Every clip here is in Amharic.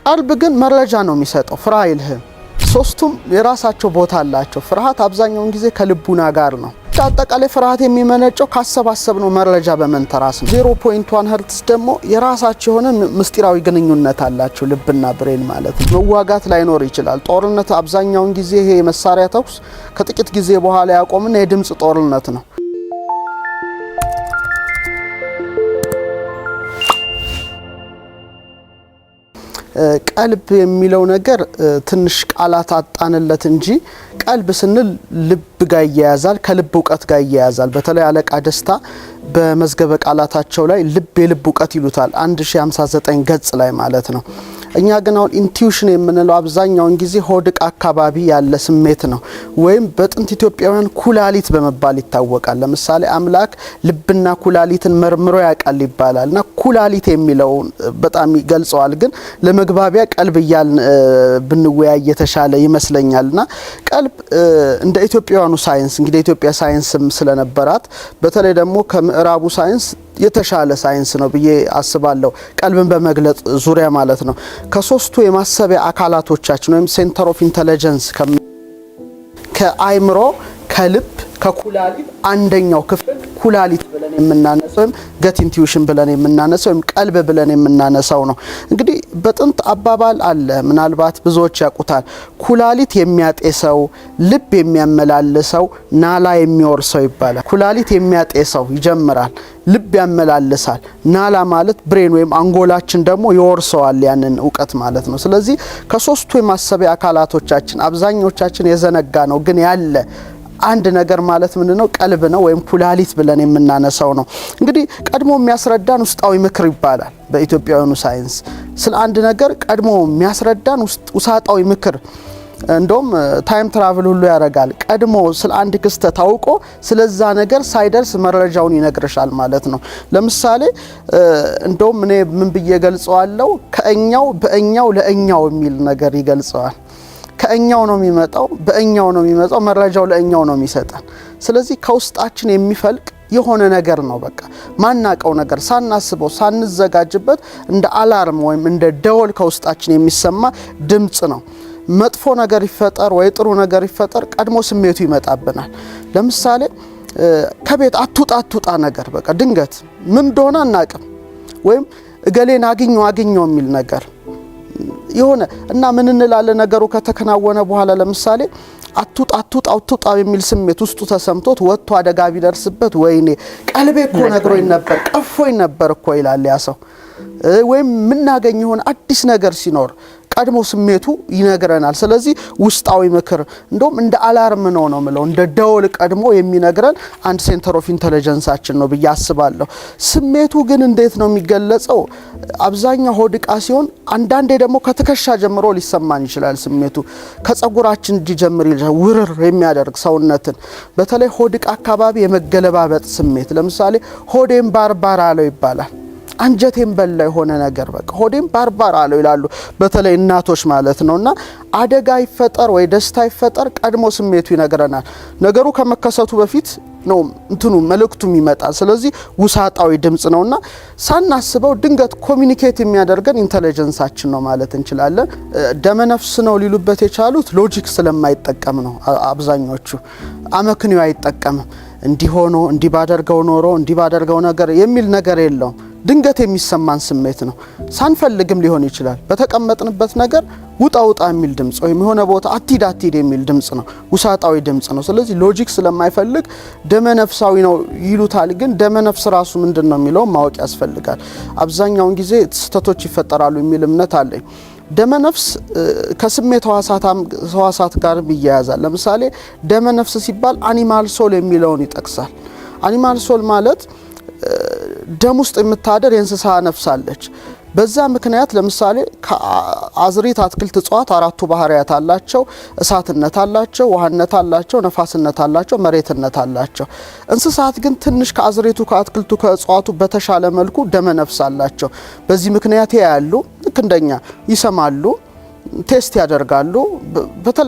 ቀልብ ግን መረጃ ነው የሚሰጠው ፍርሃ አይልህም ሶስቱም የራሳቸው ቦታ አላቸው ፍርሃት አብዛኛውን ጊዜ ከልቡና ጋር ነው አጠቃላይ ፍርሃት የሚመነጨው ካሰባሰብነው መረጃ በመንተራስ ነው 0.1 ሄርትዝ ደግሞ የራሳቸው የሆነ ምስጢራዊ ግንኙነት አላቸው ልብና ብሬን ማለት ነው መዋጋት ላይኖር ይችላል ጦርነት አብዛኛውን ጊዜ ይሄ መሳሪያ ተኩስ ከጥቂት ጊዜ በኋላ ያቆምና የድምጽ ጦርነት ነው ቀልብ የሚለው ነገር ትንሽ ቃላት አጣንለት እንጂ ቀልብ ስንል ልብ ጋር ያያዛል ከልብ ዕውቀት ጋር ያያዛል በተለይ አለቃ ደስታ በመዝገበ ቃላታቸው ላይ ልብ የልብ ዕውቀት ይሉታል 1059 ገጽ ላይ ማለት ነው እኛ ግን አሁን ኢንቲዩሽን የምንለው አብዛኛውን ጊዜ ሆድቅ አካባቢ ያለ ስሜት ነው ወይም በጥንት ኢትዮጵያውያን ኩላሊት በመባል ይታወቃል ለምሳሌ አምላክ ልብና ኩላሊትን መርምሮ ያቃል ይባላልና ኩላሊት የሚለው በጣም ይገልጸዋል ግን ለመግባቢያ ቀልብ ይያል ብንወያይ የተሻለ ይመስለኛልና ቀልብ እንደ ኢትዮጵያውያኑ ሳይንስ እንግዲህ ኢትዮጵያ ሳይንስም ስለነበራት በተለይ ደግሞ ከምዕራቡ ሳይንስ የተሻለ ሳይንስ ነው ብዬ አስባለሁ ቀልብን በመግለጽ ዙሪያ ማለት ነው ከሶስቱ የማሰቢያ አካላቶቻችን ወይም ሴንተር ኦፍ ኢንተለጀንስ ከአይምሮ ከልብ ከኩላሊት አንደኛው ክፍል ኩላሊት ብለን የምናነሳው ወይም ገት ኢንቲዩሽን ብለን የምናነሳው ወይም ቀልብ ብለን የምናነሳው ነው እንግዲህ በጥንት አባባል አለ ምናልባት ብዙዎች ያውቁታል ኩላሊት የሚያጤሰው ልብ የሚያመላልሰው ናላ የሚወርሰው ይባላል ኩላሊት የሚያጤሰው ይጀምራል ልብ ያመላልሳል ናላ ማለት ብሬን ወይም አንጎላችን ደግሞ ይወርሰዋል ያንን ዕውቀት ማለት ነው ስለዚህ ከሶስቱ የማሰቢያ አካላቶቻችን አብዛኞቻችን የዘነጋ ነው ግን ያለ አንድ ነገር ማለት ምንድነው ቀልብ ነው ወይም ኩላሊት ብለን የምናነሳው ነው እንግዲህ ቀድሞ የሚያስረዳን ውስጣዊ ምክር ይባላል በኢትዮጵያውያኑ ሳይንስ ስለ አንድ ነገር ቀድሞ የሚያስረዳን ውሳጣዊ ምክር እንደውም ታይም ትራቭል ሁሉ ያረጋል ቀድሞ ስለ አንድ ክስተት ታውቆ ስለዛ ነገር ሳይደርስ መረጃውን ይነግርሻል ማለት ነው ለምሳሌ እንደውም እኔ ምን ብዬ ገልጸዋለሁ ከእኛው በእኛው ለእኛው የሚል ነገር ይገልጸዋል ከእኛው ነው የሚመጣው በእኛው ነው የሚመጣው መረጃው ለእኛው ነው የሚሰጠን ስለዚህ ከውስጣችን የሚፈልቅ የሆነ ነገር ነው በቃ ማናቀው ነገር ሳናስበው ሳንዘጋጅበት እንደ አላርም ወይም እንደ ደወል ከውስጣችን የሚሰማ ድምጽ ነው መጥፎ ነገር ይፈጠር ወይ ጥሩ ነገር ይፈጠር ቀድሞ ስሜቱ ይመጣብናል ለምሳሌ ከቤት አትውጣ ነገር በቃ ድንገት ምን እንደሆነ አናቅም ወይም እገሌን አግኘው የሚል ነገር ይሆነ እና ምን እንላለን ነገሩ ከተከናወነ በኋላ ለምሳሌ አትውጣ የሚል ስሜት ውስጡ ተሰምቶት ወጥቶ አደጋ ቢደርስበት ወይኔ ቀልቤ እኮ ነግሮኝ ነበር ቀፎኝ ነበር እኮ ይላል ያ ሰው ወይም ምን እናገኝ ይሆን አዲስ ነገር ሲኖር ቀድሞ ስሜቱ ይነግረናል ስለዚህ ውስጣዊ ምክር እንደውም እንደ አላርም ነው ማለት እንደ ደወል ቀድሞ የሚነግረን አንድ ሴንተር ኦፍ ኢንተለጀንሳችን ነው በያስባለሁ ስሜቱ ግን እንዴት ነው የሚገለጸው አብዛኛው ሆድቃ ሲሆን አንዳንዴ ደግሞ ከትከሻ ጀምሮ ሊሰማን ይችላል ስሜቱ ከጸጉራችን ዲጀምር ይላል ውርር የሚያደርግ ሰውነትን በተለይ ሆድቃ አካባቢ የመገለባበጥ ስሜት ለምሳሌ ሆዴም ባርባር አለው ይባላል አንጀቴም በላ የሆነ ነገር በቃ ሆዴም ባርባር አለው ይላሉ በተለይ እናቶች ማለት ነውና አደጋ ይፈጠር ወይ ደስታ ይፈጠር ቀድሞ ስሜቱ ይነግረናል ነገሩ ከመከሰቱ በፊት ነው እንትኑ መልእክቱም ይመጣል ስለዚህ ውሳጣዊ ድምጽ ነውና ሳናስበው ድንገት ኮሙኒኬት የሚያደርገን ኢንተለጀንሳችን ነው ማለት እንችላለን ደመነፍስ ነው ሊሉበት የቻሉት ሎጂክ ስለማይጠቀም ነው አብዛኞቹ አመክንዮ አይጠቀምም እንዲሆኖ እንዲባደርገው ኖሮ እንዲባደርገው ነገር የሚል ነገር የለውም ድንገት የሚሰማን ስሜት ነው ሳንፈልግም ሊሆን ይችላል በተቀመጥንበት ነገር ውጣ የሚል ድምጽ ወይ የሆነ ቦታ አትሂድ የሚል ድምጽ ነው ውሳጣዊ ድምጽ ነው ስለዚህ ሎጂክ ስለማይፈልግ ደመነፍሳዊ ነው ይሉታል ግን ደመነፍስ ራሱ ምንድነው የሚለው ማወቅ ያስፈልጋል አብዛኛውን ጊዜ ስተቶች ይፈጠራሉ የሚል እምነት አለኝ ደመነፍስ ከስሜት ህዋሳት ጋር ይያያዛል ለምሳሌ ደመነፍስ ሲባል አኒማል ሶል የሚለውን ይጠቅሳል አኒማል ሶል ማለት ደም ውስጥ የምታደር የእንስሳ ነፍስ አለች በዛ ምክንያት ለምሳሌ አዝሪት አትክልት እጽዋት አራቱ ባህሪያት አላቸው እሳትነት አላቸው ውሃነት አላቸው ነፋስነት አላቸው መሬትነት አላቸው እንስሳት ግን ትንሽ ከአዝሪቱ ከአትክልቱ ከእጽዋቱ በተሻለ መልኩ ደመ ነፍስ አላቸው በዚህ ምክንያት ያያሉ ልክ እንደኛ ይሰማሉ ቴስት ያደርጋሉ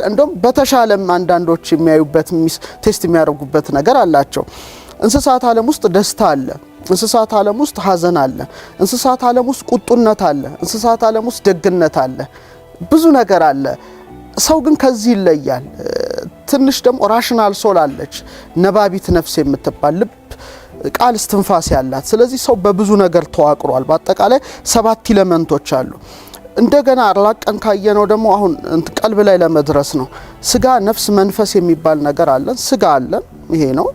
እንደውም በተሻለም አንዳንዶች የሚያዩበት ቴስት የሚያደርጉበት ነገር አላቸው እንስሳት ዓለም ውስጥ ደስታ አለ እንስሳት ዓለም ውስጥ ሀዘን አለ፣ እንስሳት ዓለም ውስጥ ቁጡነት አለ፣ እንስሳት ዓለም ውስጥ ደግነት አለ፣ ብዙ ነገር አለ። ሰው ግን ከዚህ ይለያል። ትንሽ ደግሞ ራሽናል ሶል አለች፣ ነባቢት ነፍስ የምትባል ልብ ቃል እስትንፋስ ያላት። ስለዚህ ሰው በብዙ ነገር ተዋቅሯል። በአጠቃላይ 7 ኤሌመንቶች አሉ። እንደገና አርላቀን ካየነው ደግሞ አሁን ቀልብ ላይ ለመድረስ ነው። ስጋ፣ ነፍስ፣ መንፈስ የሚባል ነገር አለን። ስጋ አለን፣ ይሄ ነው።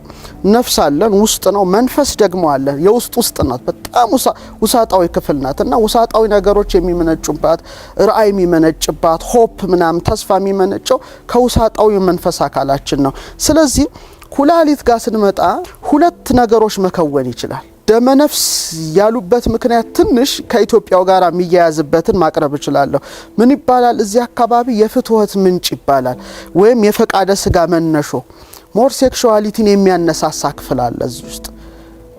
ነፍስ አለን፣ ውስጥ ነው። መንፈስ ደግሞ አለ፣ የውስጥ ናት። በጣም ውሳጣዊ ክፍል ናት እና ውሳጣዊ ነገሮች የሚመነጩባት፣ ራእይ የሚመነጭባት፣ ሆፕ ምናምን ተስፋ የሚመነጨው ከውሳጣዊ መንፈስ አካላችን ነው። ስለዚህ ኩላሊት ጋር ስንመጣ 2 ነገሮች መከወን ይችላል። ደመነፍስ ያሉበት ምክንያት ትንሽ ከኢትዮጵያው ጋር የሚያያዝበትን ማቅረብ እችላለሁ። ምን ይባላል? እዚህ አካባቢ የፍትወት ምንጭ ይባላል፣ ወይም የፈቃደ ስጋ መነሾ ሞር ሴክሹዋሊቲን የሚያነሳሳ ክፍል አለ እዚህ ውስጥ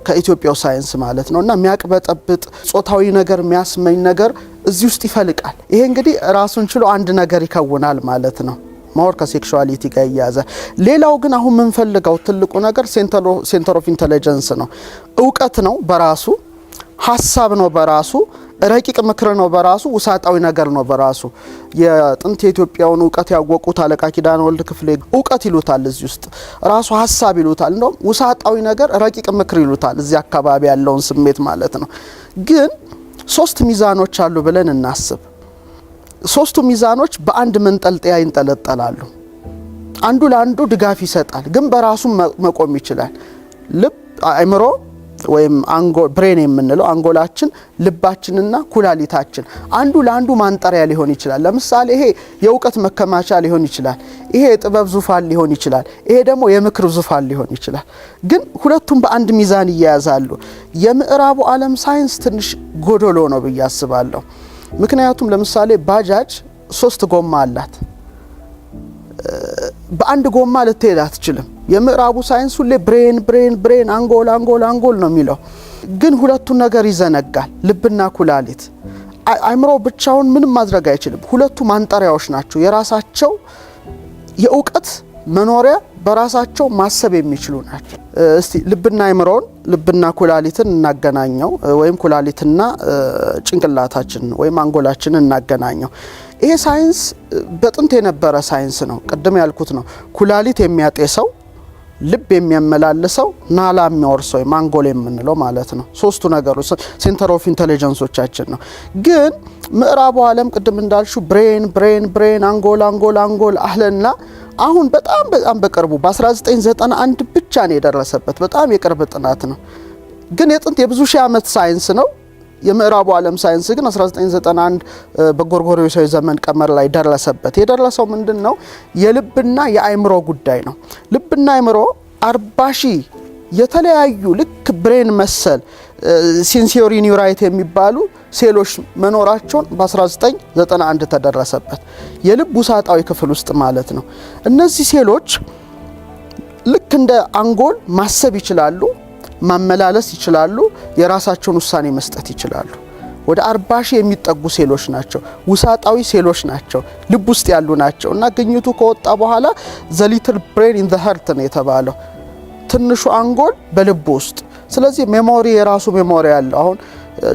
ከኢትዮጵያው ሳይንስ ማለት ነው። እና የሚያቅበጠብጥ ጾታዊ ነገር የሚያስመኝ ነገር እዚህ ውስጥ ይፈልቃል። ይሄ እንግዲህ ራሱን ችሎ አንድ ነገር ይከውናል ማለት ነው። ሞር ከሴክሹዋሊቲ ጋር ይያዘ። ሌላው ግን አሁን የምንፈልገው ትልቁ ነገር ሴንተር ኦፍ ኢንተለጀንስ ነው። እውቀት ነው በራሱ፣ ሀሳብ ነው በራሱ፣ ረቂቅ ምክር ነው በራሱ፣ ውሳጣዊ ነገር ነው በራሱ። የጥንት የኢትዮጵያውን እውቀት ያወቁት አለቃ ኪዳነ ወልድ ክፍሌ እውቀት ይሉታል፣ እዚህ ውስጥ ራሱ ሀሳብ ይሉታል። እንደውም ውሳጣዊ ነገር ረቂቅ ምክር ይሉታል፣ እዚህ አካባቢ ያለውን ስሜት ማለት ነው። ግን 3 ሚዛኖች አሉ ብለን እናስብ። 3ቱ ሚዛኖች በአንድ መንጠልጠያ ይንጠለጠላሉ። አንዱ ለአንዱ ድጋፍ ይሰጣል፣ ግን በራሱ መቆም ይችላል። ልብ፣ አእምሮ ወይም ብሬን የምንለው አንጎላችን፣ ልባችንና ኩላሊታችን አንዱ ለአንዱ ማንጠሪያ ሊሆን ይችላል። ለምሳሌ ይሄ የእውቀት መከማቻ ሊሆን ይችላል፣ ይሄ የጥበብ ዙፋን ሊሆን ይችላል፣ ይሄ ደግሞ የምክር ዙፋን ሊሆን ይችላል። ግን ሁለቱም በአንድ ሚዛን ይያያዛሉ። የምዕራቡ ዓለም ሳይንስ ትንሽ ጎዶሎ ነው ብዬ አስባለሁ። ምክንያቱም ለምሳሌ ባጃጅ 3 ጎማ አላት። በአንድ ጎማ ልትሄድ አትችልም። የምዕራቡ ሳይንስ ሁሌ ብሬን አንጎል ነው የሚለው፣ ግን ሁለቱን ነገር ይዘነጋል። ልብና ኩላሊት አእምሮ ብቻውን ምንም ማድረግ አይችልም። ሁለቱ ማንጠሪያዎች ናቸው። የራሳቸው የእውቀት መኖሪያ በራሳቸው ማሰብ የሚችሉ ናቸው። እስቲ ልብና አእምሮን ልብና ኩላሊትን እናገናኘው፣ ወይም ኩላሊትና ጭንቅላታችን ወይም አንጎላችንን እናገናኘው። ይሄ ሳይንስ በጥንት የነበረ ሳይንስ ነው። ቅድም ያልኩት ነው። ኩላሊት የሚያጤሰው፣ ልብ የሚያመላልሰው፣ ናላ የሚያወርሰው አንጎል የምንለው ማለት ነው። 3ቱ ነገሮች ሴንተር ኦፍ ኢንተለጀንሶቻችን ነው። ግን ምዕራቡ ዓለም ቅድም እንዳልሹ ብሬን አንጎል አህለና አሁን በጣም በቅርቡ በ1991 ብቻ ነው የደረሰበት። በጣም የቅርብ ጥናት ነው። ግን የጥንት የብዙ ሺህ ዓመት ሳይንስ ነው። የምዕራቡ ዓለም ሳይንስ ግን 1991 በጎርጎሮሳዊ ዘመን ቀመር ላይ ደረሰበት። የደረሰው ምንድነው? የልብና የአእምሮ ጉዳይ ነው። ልብና አእምሮ 40 ሺህ የተለያዩ ልክ ብሬን መሰል ሴንሶሪ ኒውራይት የሚባሉ ሴሎች መኖራቸውን በ1991 ተደረሰበት። የልብ ውሳጣዊ ክፍል ውስጥ ማለት ነው። እነዚህ ሴሎች ልክ እንደ አንጎል ማሰብ ይችላሉ፣ ማመላለስ ይችላሉ፣ የራሳቸውን ውሳኔ መስጠት ይችላሉ። ወደ 40 ሺህ የሚጠጉ ሴሎች ናቸው። ውሳጣዊ ሴሎች ናቸው፣ ልብ ውስጥ ያሉ ናቸው። እና ግኝቱ ከወጣ በኋላ ዘ ሊትል ብሬን ኢን ዘ ሀርት ነው የተባለው፣ ትንሹ አንጎል በልብ ውስጥ። ስለዚህ ሜሞሪ የራሱ ሜሞሪ ያለው አሁን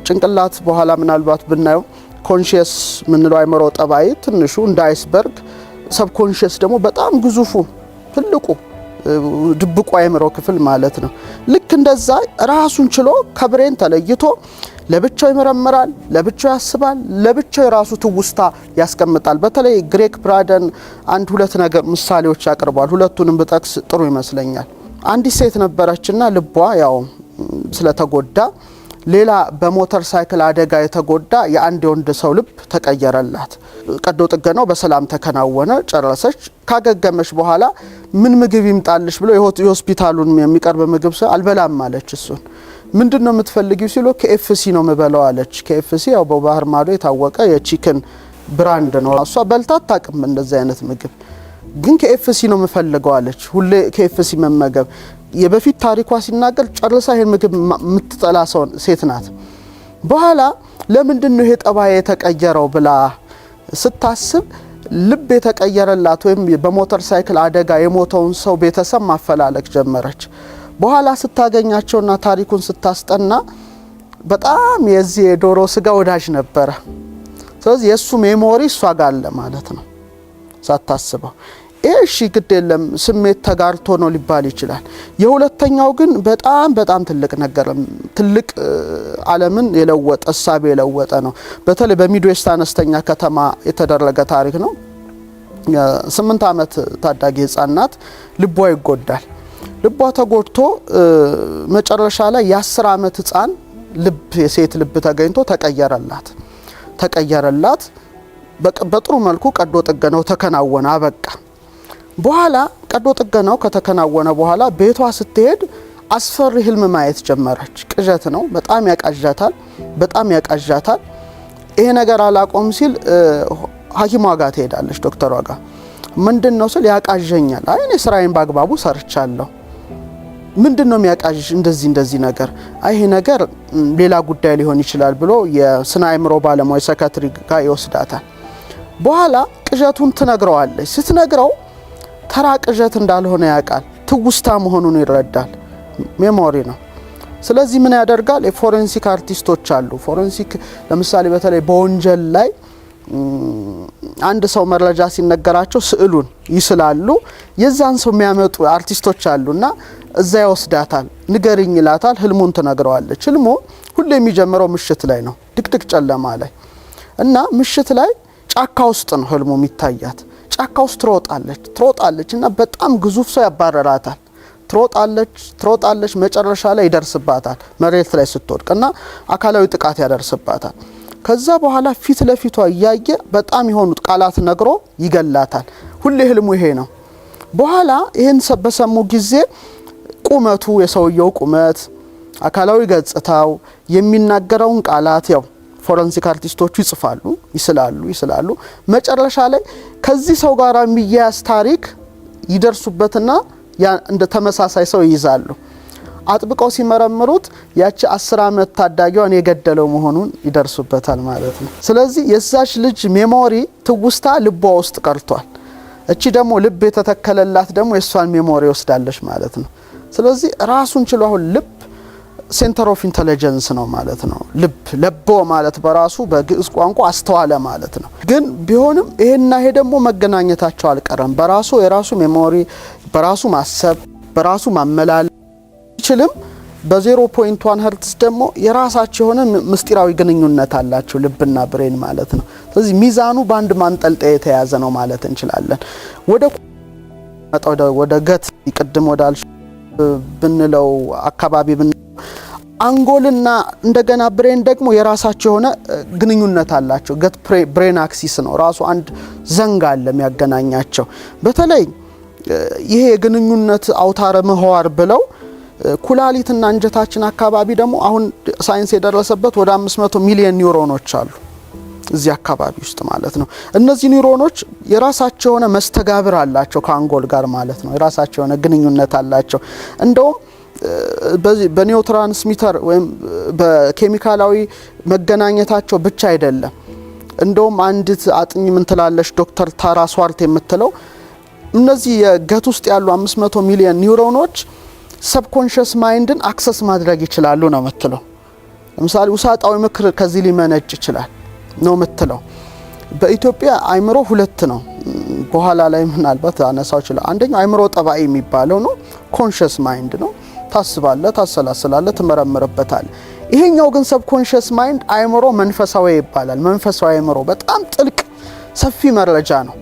ጭንቅላት በኋላ ምናልባት ብናየው ኮንሺየስ ምንለው አእምሮ ጠባይ ትንሹ እንደ አይስበርግ፣ ሰብኮንሺየስ ደግሞ በጣም ግዙፉ ትልቁ ድብቁ አእምሮ ክፍል ማለት ነው። ልክ እንደዛ ራሱን ችሎ ከብሬን ተለይቶ ለብቻው ይመረምራል፣ ለብቻው ያስባል፣ ለብቻው የራሱ ትውስታ ያስቀምጣል። በተለይ ግሬግ ብራደን 1-2 ነገር ምሳሌዎች ያቀርባል። ሁለቱንም ብጠቅስ ጥሩ ይመስለኛል። አንዲት ሴት ነበረችና ልቧ ያው ስለተጎዳ ሌላ በሞተር ሳይክል አደጋ የተጎዳ የአንድ ወንድ ሰው ልብ ተቀየረላት። ቀዶ ጥገናው በሰላም ተከናወነ፣ ጨረሰች። ካገገመች በኋላ ምን ምግብ ይምጣልሽ ብሎ የሆስፒታሉን የሚቀርብ ምግብ ሰው አልበላም አለች። እሱን ምንድነው የምትፈልጊው ሲሎ KFC ነው የምበላው አለች። KFC ያው በባህር ማዶ የታወቀ የቺክን ብራንድ ነው። እሷ በልታ አታውቅም እንደዚህ አይነት ምግብ፣ ግን KFC ነው የምፈልገው አለች። ሁሌ KFC መመገብ የበፊት ታሪኳ ሲናገር ጨርሳ ይሄን ምግብ የምትጠላ ሰው ሴት ናት። በኋላ ለምንድነው ይሄ ጠባይ የተቀየረው ብላ ስታስብ ልብ የተቀየረላት ወይም በሞተር ሳይክል አደጋ የሞተውን ሰው ቤተሰብ ማፈላለግ ጀመረች። በኋላ ስታገኛቸውና ታሪኩን ስታስጠና በጣም የዚህ የዶሮ ስጋ ወዳጅ ነበረ። ስለዚህ የሱ ሜሞሪ እሷ ጋር አለ ማለት ነው ሳታስበው። እሺ ግድ የለም ስሜት ተጋርቶ ነው ሊባል ይችላል። የሁለተኛው ግን በጣም ትልቅ ነገር ትልቅ ዓለምን የለወጠ እሳቤ የለወጠ ነው። በተለይ በሚድዌስት አነስተኛ ከተማ የተደረገ ታሪክ ነው። 8 ዓመት ታዳጊ ህፃን ናት። ልቧ ይጎዳል። ልቧ ተጎድቶ መጨረሻ ላይ የ10 ዓመት ህፃን ልብ የሴት ልብ ተገኝቶ ተቀየረላት። በጥሩ መልኩ ቀዶ ጥገናው ተከናወነ፣ አበቃ። በኋላ ቀዶ ጥገናው ከተከናወነ በኋላ ቤቷ ስትሄድ አስፈሪ ህልም ማየት ጀመረች። ቅዠት ነው፣ በጣም ያቃዣታል። ይሄ ነገር አላቆም ሲል ሐኪሟ ጋር ትሄዳለች፣ ዶክተሯ ጋር። ምንድነው ስል ያቃዠኛል። አይ እኔ ስራዬን በአግባቡ ሰርቻለሁ። ምንድነው የሚያቃዥሽ እንደዚህ ነገር? አይ ይሄ ነገር ሌላ ጉዳይ ሊሆን ይችላል ብሎ የስነ አእምሮ ባለሙያ ሰካትሪ ጋር ይወስዳታል። በኋላ ቅዠቱን ትነግረዋለች። ስትነግረው ተራ ቅዠት እንዳልሆነ ያውቃል። ትውስታ መሆኑን ይረዳል። ሜሞሪ ነው። ስለዚህ ምን ያደርጋል? የፎሬንሲክ አርቲስቶች አሉ። ፎሬንሲክ ለምሳሌ በተለይ በወንጀል ላይ አንድ ሰው መረጃ ሲነገራቸው ስዕሉን ይስላሉ። የዛን ሰው የሚያመጡ አርቲስቶች አሉና እዛ ይወስዳታል። ንገሪኝ ይላታል። ህልሙን ትነግረዋለች። ህልሙ ሁሌ የሚጀምረው ምሽት ላይ ነው፣ ድቅድቅ ጨለማ ላይ እና ምሽት ላይ ጫካ ውስጥ ነው ህልሙ የሚታያት። ጫካ ውስጥ ትሮጣለች እና በጣም ግዙፍ ሰው ያባረራታል። ትሮጣለች መጨረሻ ላይ ይደርስባታል። መሬት ላይ ስትወድቅና አካላዊ ጥቃት ያደርስባታል። ከዛ በኋላ ፊት ለፊቷ እያየ በጣም የሆኑት ቃላት ነግሮ ይገላታል። ሁሌ ህልሙ ይሄ ነው። በኋላ ይሄን በሰሙ ጊዜ ቁመቱ፣ የሰውየው ቁመት፣ አካላዊ ገጽታው፣ የሚናገረውን ቃላት ያው ፎረንሲክ አርቲስቶቹ ይጽፋሉ፣ ይስላሉ። መጨረሻ ላይ ከዚህ ሰው ጋር የሚያያዝ ታሪክ ይደርሱበትና እንደ ተመሳሳይ ሰው ይይዛሉ። አጥብቀው ሲመረምሩት ያቺ 10 ዓመት ታዳጊዋን የገደለው መሆኑን ይደርሱበታል ማለት ነው። ስለዚህ የዛች ልጅ ሜሞሪ ትውስታ ልቧ ውስጥ ቀርቷል። እቺ ደግሞ ልብ የተተከለላት ደግሞ የሷን ሜሞሪ ወስዳለች ማለት ነው። ስለዚህ ራሱን ችሎ አሁን ልብ ሴንተር ኦፍ ኢንተለጀንስ ነው ማለት ነው። ለቦ ማለት በራሱ በግዕዝ ቋንቋ አስተዋለ ማለት ነው። ግን ቢሆንም ይሄና ይሄ ደግሞ መገናኘታቸው አልቀረም። የራሱ ሜሞሪ፣ በራሱ ማሰብ፣ በራሱ ማመላለስ ይችላል። በ0.1 ሄርትዝ ደግሞ የራሳቸው የሆነ ምስጢራዊ ግንኙነት አላቸው ልብና ብሬን ማለት ነው። ስለዚህ ሚዛኑ በአንድ ማንጠልጠያ የተያዘ ነው ማለት እንችላለን። ወደ ገት ይቀድም ወዳልሽ ብንለው አካባቢ አንጎልና እንደገና ብሬን ደግሞ የራሳቸው የሆነ ግንኙነት አላቸው። ገት ብሬን አክሲስ ነው ራሱ አንድ ዘንግ አለ የሚያገናኛቸው። በተለይ ይሄ የግንኙነት አውታረ ምህዋር ብለው ኩላሊትና አንጀታችን አካባቢ ደግሞ አሁን ሳይንስ የደረሰበት ወደ 500 ሚሊዮን ኒውሮኖች አሉ እዚህ አካባቢ ውስጥ ማለት ነው። እነዚህ ኒውሮኖች የራሳቸው የሆነ መስተጋብር አላቸው ከአንጎል ጋር ማለት ነው። የራሳቸው የሆነ ግንኙነት አላቸው። እንደውም በኒውሮትራንስሚተር ወይም በኬሚካላዊ መገናኘታቸው ብቻ አይደለም። እንደውም አንዲት አጥኚ ምን ትላለች ዶክተር ታራ ስዋርት የምትለው እነዚህ የገት ውስጥ ያሉ 500 ሚሊዮን ኒውሮኖች ሰብኮንሺየስ ማይንድን አክሰስ ማድረግ ይችላሉ ነው የምትለው። ለምሳሌ ውሳጣዊ ምክር ከዚህ ሊመነጭ ይችላል ነው የምትለው። በኢትዮጵያ አእምሮ 2 ነው። በኋላ ላይ ምናልባት አነሳው ይችላል። አንደኛው አእምሮ ጠባይ የሚባለው ነው፣ ኮንሺየስ ማይንድ ነው። ታስባለህ፣ ታሰላስላለህ፣ ትመረምርበታለህ። ይሄኛው ግን ሰብኮንሺየስ ማይንድ አእምሮ መንፈሳዊ ይባላል። መንፈሳዊ አእምሮ በጣም ጥልቅ ሰፊ መረጃ ነው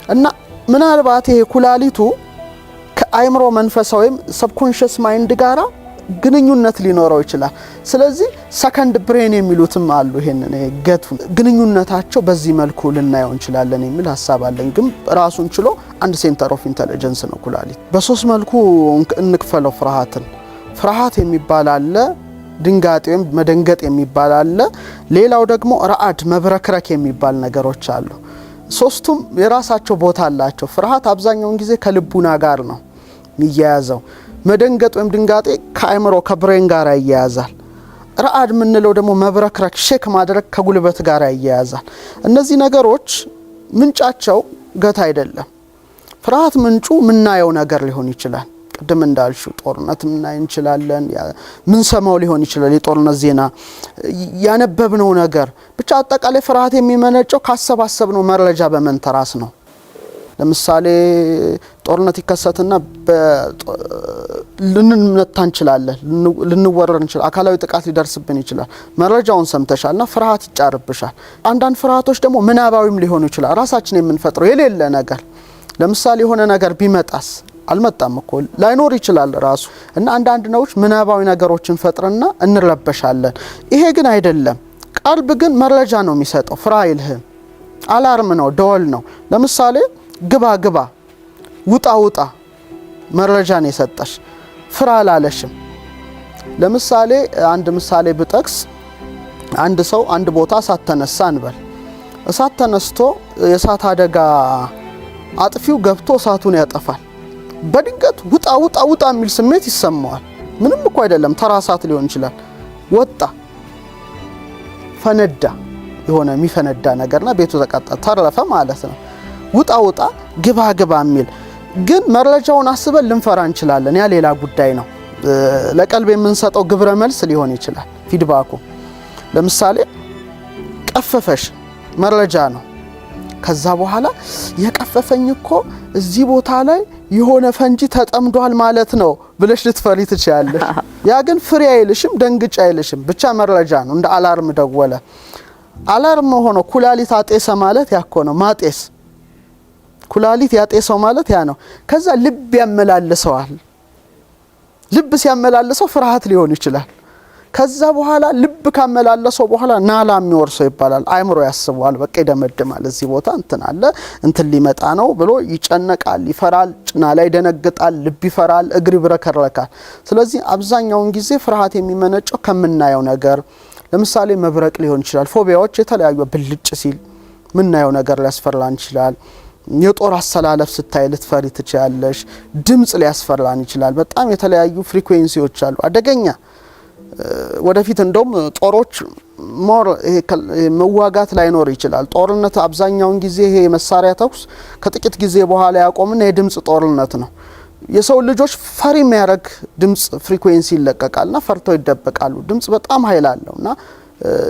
እና ምናልባት ይሄ ኩላሊቱ ከአእምሮ መንፈሳዊም ሰብኮንሺየስ ማይንድ ጋራ ግንኙነት ሊኖረው ይችላል። ስለዚህ ሰከንድ ብሬን የሚሉትም አሉ። ይሄንን ገቱ ግንኙነታቸው በዚህ መልኩ ልናየው እንችላለን የሚል ሐሳብ አለኝ። ግን ራሱን ችሎ አንድ ሴንተር ኦፍ ኢንተለጀንስ ነው ኩላሊት። በ3 መልኩ እንክፈለው። ፍርሃት የሚባል አለ፣ ድንጋጤ ወይም መደንገጥ የሚባል አለ፣ ሌላው ደግሞ ረአድ መብረክረክ የሚባል ነገሮች አሉ። ሶስቱም የራሳቸው ቦታ አላቸው። ፍርሃት አብዛኛውን ጊዜ ከልቡና ጋር ነው የሚያያዘው። መደንገጥ ወይም ድንጋጤ ከአእምሮ ከብሬን ጋር ይያያዛል። ረአድ ምንለው ደግሞ መብረክረክ ሼክ ማድረግ ከጉልበት ጋር ይያያዛል። እነዚህ ነገሮች ምንጫቸው ገት አይደለም። ፍርሃት ምንጩ ምናየው ነገር ሊሆን ይችላል። ቅድም እንዳልሽው ጦርነት ምናይ እንችላለን ምን ሰማው ሊሆን ይችላል የጦርነት ዜና ያነበብነው ነገር ብቻ አጠቃላይ ፍርሃት የሚመነጨው ካሰባሰብነው መረጃ በመንተራስ ነው ለምሳሌ ጦርነት ይከሰትና ልንመታ እንችላለን ልንወረር እንችላለን አካላዊ ጥቃት ሊደርስብን ይችላል መረጃውን ሰምተሻልና ፍርሃት ይጫርብሻል አንዳንድ ፍርሃቶች ደግሞ ምናባዊም ሊሆኑ ይችላል ራሳችን የምንፈጥረው የሌለ ነገር ለምሳሌ የሆነ ነገር ቢመጣስ አልመጣም እኮ ላይኖር ይችላል ራሱ እና አንዳንድ ነውች ምናባዊ ነገሮችን ፈጥረና እንረበሻለን ይሄ ግን አይደለም ቀልብ ግን መረጃ ነው የሚሰጠው ፍራ አይልህም አላርም ነው ደወል ነው ለምሳሌ ግባ ውጣ መረጃ ነው የሰጠሽ ፍራ አላለሽም ለምሳሌ አንድ ምሳሌ ብጠቅስ አንድ ሰው አንድ ቦታ እሳት ተነሳ እንበል እሳት ተነስቶ የእሳት አደጋ አጥፊው ገብቶ እሳቱን ያጠፋል በድንገት ውጣ የሚል ስሜት ይሰማዋል ምንም እኮ አይደለም ተራ እሳት ሊሆን ይችላል ወጣ ፈነዳ የሆነ የሚፈነዳ ነገርና ቤቱ ተቃጠለ ተረፈ ማለት ነው ውጣ ግባ የሚል ግን መረጃውን አስበን ልንፈራ እንችላለን ያ ሌላ ጉዳይ ነው ለቀልብ የምንሰጠው ግብረ መልስ ሊሆን ይችላል ፊድባኩ ለምሳሌ ቀፈፈሽ መረጃ ነው ከዛ በኋላ የቀፈፈኝ እኮ እዚህ ቦታ ላይ የሆነ ፈንጂ ተጠምዷል ማለት ነው ብለሽ ልትፈሪ ትችያለሽ ያ ግን ፍሪ አይልሽም ደንግጭ አይልሽም ብቻ መረጃ ነው እንደ አላርም ደወለ አላርም ሆኖ ኩላሊት አጤሰ ማለት ያኮ ነው ማጤስ ኩላሊት ያጤሰው ማለት ያ ነው ከዛ ልብ ያመላልሰዋል ልብ ሲያመላልሰው ፍርሃት ሊሆን ይችላል ከዛ በኋላ ልብ ካመላለሰው በኋላ ናላ የሚወርሰው ይባላል አይምሮ ያስባል በቃ ይደመድማል እዚህ ቦታ እንትን አለ እንትን ሊመጣ ነው ብሎ ይጨነቃል ይፈራል ጭና ላይ ደነግጣል ልብ ይፈራል እግር ይብረከረካል ስለዚህ አብዛኛውን ጊዜ ፍርሃት የሚመነጨው ከምናየው ነገር ለምሳሌ መብረቅ ሊሆን ይችላል ፎቢያዎች የተለያዩ ብልጭ ሲል ምናየው ነገር ሊያስፈራን ይችላል የጦር አሰላለፍ ስታይ ልትፈሪ ትችያለሽ ድምጽ ሊያስፈራን ይችላል በጣም የተለያዩ ፍሪኩዌንሲዎች አሉ አደገኛ ወደፊት እንደውም ጦሮች ሞር መዋጋት ላይ ኖር ይችላል ጦርነት አብዛኛውን ጊዜ ይሄ መሳሪያ ተኩስ ከጥቂት ጊዜ በኋላ ያቆምና የድምጽ ጦርነት ነው የሰው ልጆች ፈሪ የሚያረግ ድምጽ ፍሪኩዌንሲ ይለቀቃልና ፈርተው ይደበቃሉ ድምጽ በጣም ኃይል አለውና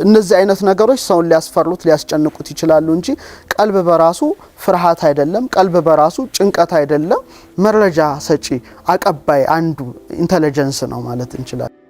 እነዚህ አይነት ነገሮች ሰውን ሊያስፈሩት ሊያስጨንቁት ይችላሉ እንጂ ቀልብ በራሱ ፍርሃት አይደለም ቀልብ በራሱ ጭንቀት አይደለም መረጃ ሰጪ አቀባይ አንዱ ኢንተለጀንስ ነው ማለት እንችላለን